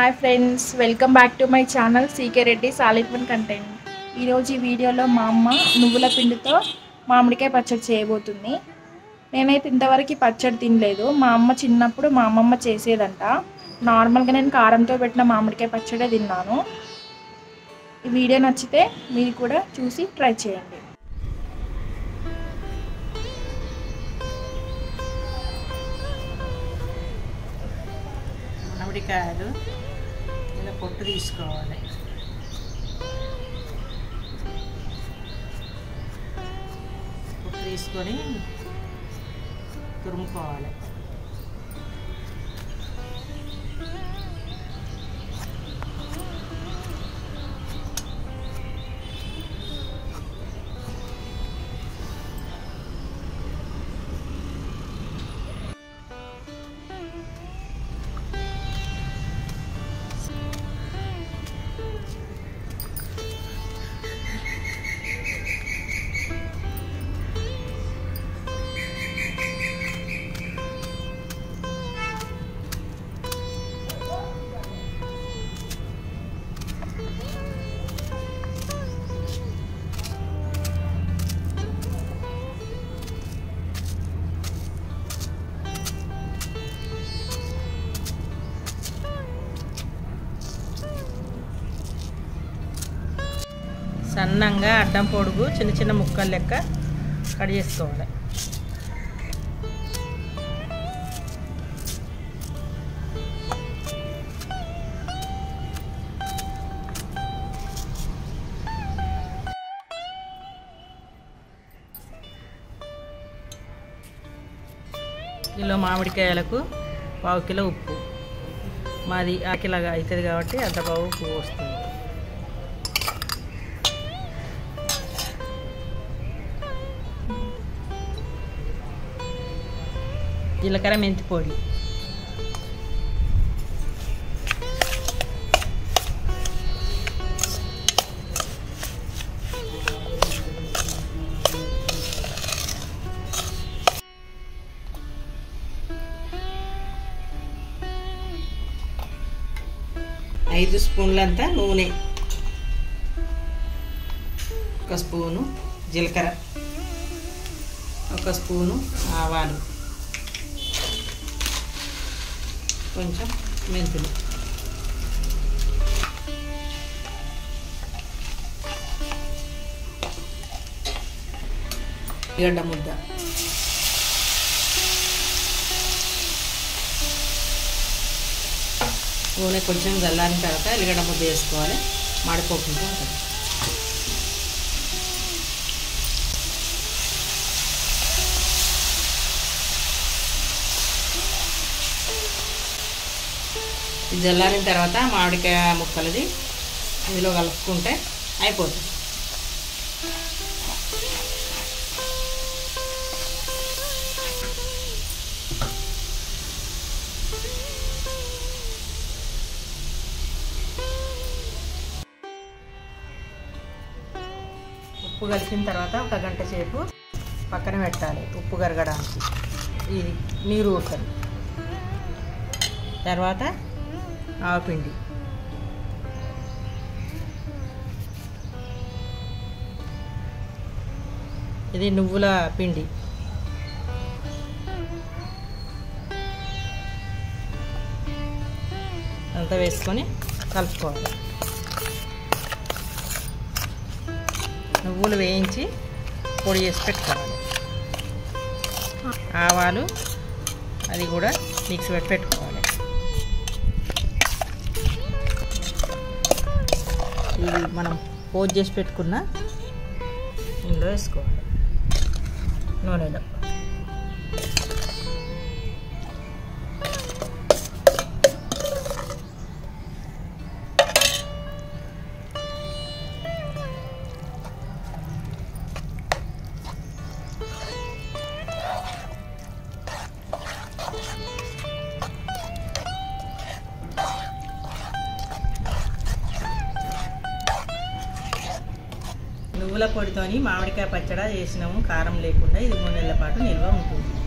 Hi friends, welcome back to my channel CK Reddy solid one content. ఈరోజు ఈ వీడియోలో మా అమ్మ నువ్వుల పిండితో మామిడికాయ పచ్చడి చేయబోతుంది. నేనైతే ఇంతవరకు పచ్చడి తినలేదు. మా అమ్మ చిన్నప్పుడు మా అమ్మమ్మ చేసేదంట. నార్మల్గా నేను కారంతో పెట్టిన మామిడికాయ పచ్చడే తిన్నాను. ఈ వీడియో నచ్చితే మీరు కూడా చూసి ట్రై చేయండి. మామిడికాయలు ఇలా పొట్టు తీసుకోవాలి. పొట్టు తీసుకొని తురుముకోవాలి. సన్నంగా అడ్డం పొడుగు చిన్న చిన్న ముక్కలు లెక్క కట్ చేసుకోవాలి. కిలో మామిడికాయలకు పావు కిలో ఉప్పు, మాది ఆకిలాగా అవుతుంది కాబట్టి అంత బావు ఉప్పు వస్తుంది. జీలకర్ర మెంతి పొడి, ఐదు స్పూన్లంత నూనె, ఒక స్పూను జీలకర్ర, ఒక స్పూను ఆవాలు, కొంచెం మెంతులు, గడ్డ ముద్ద, నూనె కొంచెం చల్లారిన తర్వాత ఎల్లిగడ్డ ముద్ద వేసుకోవాలి. మాడిపోకుండా ఉంటుంది. ఇది చల్లారిన తర్వాత మామిడికాయ ముక్కలది ఇందులో కలుపుకుంటే అయిపోతుంది. ఉప్పు కలిపిన తర్వాత ఒక గంట సేపు పక్కన పెట్టాలి ఉప్పు కరగడానికి. ఇది నీరు ఊరుతుంది. తర్వాత ఆవపిండి, ఇది నువ్వుల పిండి, అంతా వేసుకొని కలుపుకోవాలి. నువ్వులు వేయించి పొడి చేసి పెట్టుకోవాలి. ఆవాలు అది కూడా మిక్స్ పెట్టుకోవాలి. ఇది మనం పోజ్ చేసి పెట్టుకున్న ఇందులో వేసుకోవాలి. నూనెలో నువ్వుల పొడితోని మామిడికాయ పచ్చడి చేసినాము. కారం లేకుండా. ఇది 3 నెలల పాటు నిల్వ ఉంటుంది.